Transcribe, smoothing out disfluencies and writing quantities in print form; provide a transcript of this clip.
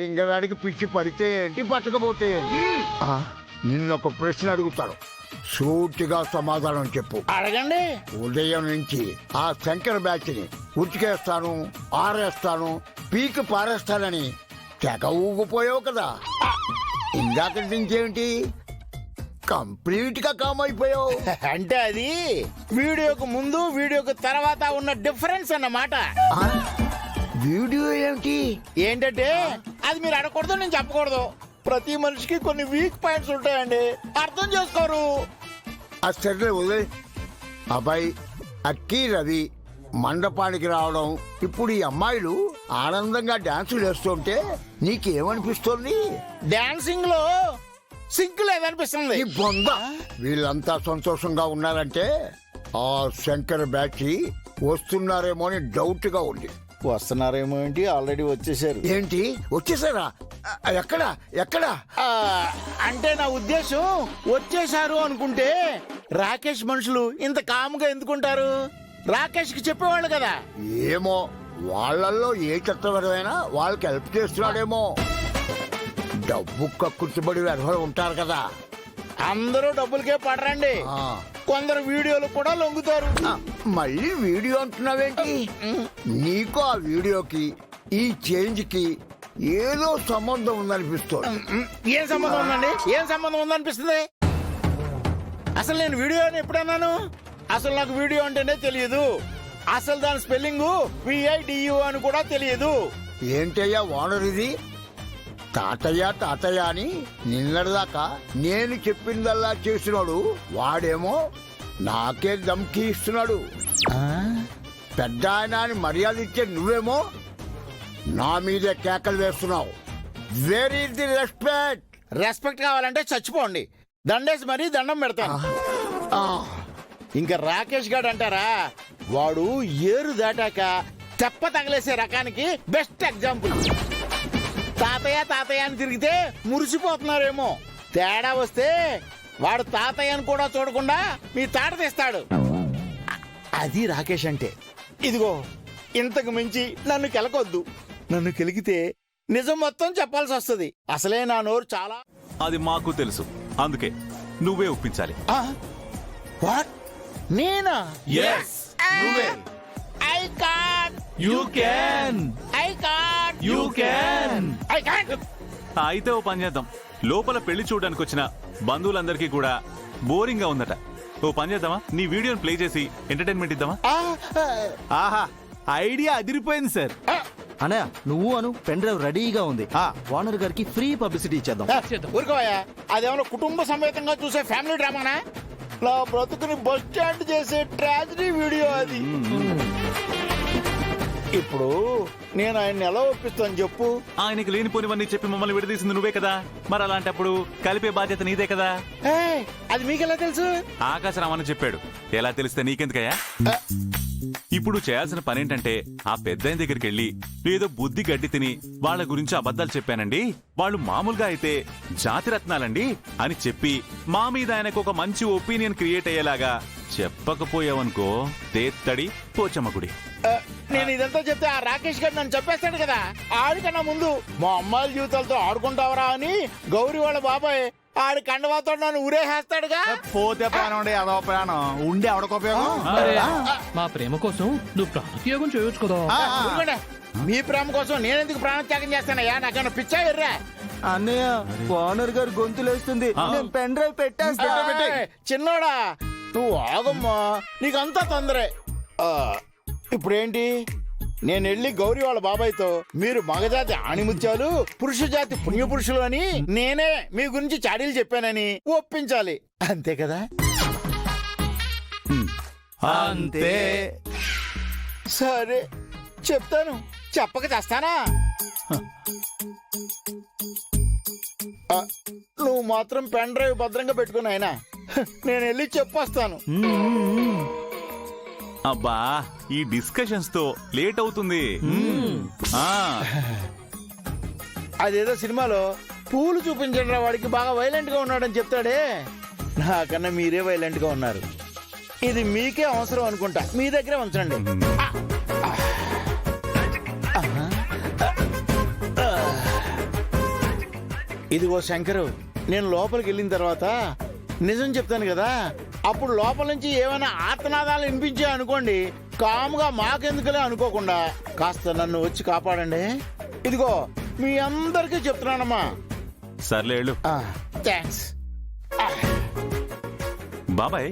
ఇంకదానికి పిచ్చి పడితే ఏంటి పట్టకపోతే ఏంటి? నిన్నొక ప్రశ్న అడుగుతాను, సూటిగా సమాధానం చెప్పు. అడగండి. ఉదయం నుంచి ఆ శంకర్ బ్యాచ్ ని ఉతికేస్తాను, ఆరేస్తాను, పీకి పారేస్తానని తెగ ఊగిపోయావు కదా. ఇందాక ఇంకేమిటి కంప్లీట్ గా కామ్ అయిపోయావు? అంటే అది వీడియోకు ముందు వీడియోకు తర్వాత ఉన్న డిఫరెన్స్ అన్నమాట. వీడియో ఏమిటి? ఏంటంటే అది మీరు అడగకూడదు, నేను చెప్పకూడదు. ప్రతి మనిషికి కొన్ని వీక్ పాయింట్స్ ఉంటాయండి, అర్థం చేసుకోరు. సరే వదిలే. అబ్బాయి అక్కి రవి మండపానికి రావడం, ఇప్పుడు ఈ అమ్మాయిలు ఆనందంగా డాన్సులు వేస్తుంటే నీకేమనిపిస్తుంది? డాన్సింగ్ లో సింక్ లేదనిపిస్తుంది. ఈ బొంద వీళ్ళంతా సంతోషంగా ఉన్నారంటే ఆ శంకర్ బ్యాచ్ వస్తున్నారేమో అని డౌట్ గా ఉంది. వస్తున్నారేమో ఏంటి, ఆల్రెడీ వచ్చేసారు. ఏంటి వచ్చేసారా? ఎక్కడ ఎక్కడ? అంటే నా ఉద్దేశం వచ్చేసారు అనుకుంటే రాకేష్ మనుషులు ఇంత కాముగా ఎందుకుంటారు? రాకేష్ కి చెప్పేవాళ్ళు కదా. ఏమో వాళ్ళల్లో ఏ చట్టపరమైనా వాళ్ళకి హెల్ప్ చేస్తున్నాడేమో. డబ్బు కక్కుర్తిబడి వ్యవహారం ఉంటారు కదా. అందరూ డబ్బులకే పడరండి, కొందరు వీడియోలు కూడా లొంగుతారు. మళ్ళీ వీడియో అంటున్నావేంటి? నీకు ఆ వీడియోకి ఈ చేంజ్ కి ఏదో సంబంధం ఉందనిపిస్తుంది. ఏం సంబంధం ఉందండి? ఏం సంబంధం ఉందనిపిస్తుంది? అసలు నేను వీడియోని ఎప్పుడన్నాను? అసలు నాకు వీడియో అంటేనే తెలియదు. అసలు దాని స్పెల్లింగ్ VIDU అని కూడా తెలియదు. ఏంటయ్యా ఓనర్ ఇది? తాతయ్య తాతయ్య అని నిన్నటిదాకా నేను చెప్పిందల్లా చేసినాడు. వాడేమో నాకే ధమ్కి ఇస్తున్నాడు. పెద్ద ఆయన అని మర్యాద ఇచ్చే నువ్వేమో నా మీదే కేకలు వేస్తున్నావు. Where is the respect? Respect కావాలంటే చచ్చిపోండి, దండేసి మరీ దండం పెడతాను. ఇంకా రాకేష్ గారు అంటారా, వాడు ఏరు దాటాక తెప్ప తగలేసే రకానికి బెస్ట్ ఎగ్జాంపుల్. తాతయ్య తాతయ్య అని తిరిగితే మురిసిపోతున్నారేమో. తేడా వస్తే వాడు తాతయ్యని కూడా చూడకుండా మీ తాట తీస్తాడు. అది రాకేష్ అంటే. ఇదిగో ఇంతకు మించి నన్ను కెలకొద్దు. నన్ను కెలిగితే నిజం మొత్తం చెప్పాల్సి వస్తుంది. అసలే నా నోరు చాలా. అది మాకు తెలుసు, అందుకే నువ్వే ఒప్పించాలి. వాట్? నేనా? నువ్వే. I can't. You can. I can't. You can. I can't. అయితే ఓ పని చేద్దాం. లోపల పెళ్లి చూడడానికి వచ్చిన బంధువులందరికీ కూడా బోరింగ్ గా ఉందట. ఓ పని చేద్దామా, నీ వీడియోని ప్లే చేసి ఎంటర్టైన్మెంట్ ఇద్దామా? ఆహా, ఐడియా అదిరిపోయింది సార్. అన్నయ్య నువ్వు అను, పెన్ డ్రైవ్ రెడీగా ఉంది. ఓనర్ గారికి ఫ్రీ పబ్లిసిటీ ఇచ్చేద్దాం. ఊరుకోయా, అదేమన్నా కుటుంబ సమేతంగా చూసే ఫ్యామిలీ డ్రామానా? నా బ్రతుకుని బస్ స్టాండ్ చేసే ట్రాజడీ వీడియో అది. ఇప్పుడు నేను ఆయన్ని ఎలా ఒప్పిస్తాను చెప్పు? ఆయనకి లేనిపోనివన్నీ చెప్పి మమ్మల్ని విడదీసింది నువ్వే కదా, మరి అలాంటప్పుడు కలిపే బాధ్యత నీదే కదా. అది మీకెలా తెలుసు? ఆకాశరామని చెప్పాడు. ఎలా తెలిస్తే నీకెందుకయ్యా? ఇప్పుడు చేయాల్సిన పనేంటంటే ఆ పెద్దాయన దగ్గరికి వెళ్ళి ఏదో బుద్ధి గడ్డి తిని వాళ్ళ గురించి అబద్ధాలు చెప్పానండి, వాళ్ళు మామూలుగా అయితే జాతిరత్నాలండి అని చెప్పి మా మీద ఆయనకు ఒక మంచి ఒపీనియన్ క్రియేట్ అయ్యేలాగా చెప్పకపోయావనుకో తేత్తడి పోచమ్మగుడి. నేను ఇదంతా చెప్తే ఆ రాకేష్ గారు నన్ను చెప్పేస్తాడు కదా. ఆడికన్నా ముందు మా అమ్మాయిల జీవితాలతో ఆడుకుంటావరా అని గౌరీ వాళ్ళ బాబాయ్ ఆడి కండవాతో నన్ను ఊరేసేస్తాడుగా. పోతే ప్రాణం ఉండే అదో ప్రాణం ఉండే ఆడకోపయోగం. మా ప్రేమ కోసం నువ్వు ప్రాణత్యాగం చేయొచ్చు కదా. మీ ప్రేమ కోసం నేనెందుకు ప్రాణత్యాగం చేస్తానయ్యా? నాకన్నా పిచ్చా ఎర్రా? అన్నయ్య ఓనర్ గారు గొంతులేస్తుంది, నేను పెన్ డ్రైవ్ పెట్టేస్తా. చిన్నోడా నువ్వు ఆగమ్మా, నీకంతా తొందరే. ఇప్పుడేంటి నేను వెళ్ళి గౌరీ వాళ్ళ బాబాయ్తో మీరు మగజాతి ఆణిముత్యాలు పురుష జాతి పుణ్యపురుషులు అని నేనే మీ గురించి చాడీలు చెప్పానని ఒప్పించాలి అంతే కదా? అంతే. సరే చెప్తాను, చెప్పక చేస్తానా? నువ్వు మాత్రం పెన్ డ్రైవ్ భద్రంగా పెట్టుకుని ఆయన నేను వెళ్ళి చెప్పొస్తాను. అబ్బా ఈ డిస్కషన్స్ తో లేట్ అవుతుంది. ఆ, అదేదో సినిమాలో పూలు చూపించడం వాడికి బాగా వైలెంట్ గా ఉన్నాడని చెప్తాడే, నాకన్నా మీరే వైలెంట్ గా ఉన్నారు. ఇది మీకే అవసరం అనుకుంటా, మీ దగ్గరే ఉంచండి. ఇదిగో శంకరు, నేను లోపలికి వెళ్ళిన తర్వాత నిజం చెప్తాను కదా, అప్పుడు లోపల నుంచి ఏమైనా ఆర్తనాదాలు వినిపించా అనుకోండి, కాముగా మాకెందుకులే అనుకోకుండా కాస్త నన్ను వచ్చి కాపాడండి. ఇదిగో మీ అందరికీ చెప్తున్నానమ్మా. సర్లేళ్ళు. థ్యాంక్స్. బాబాయ్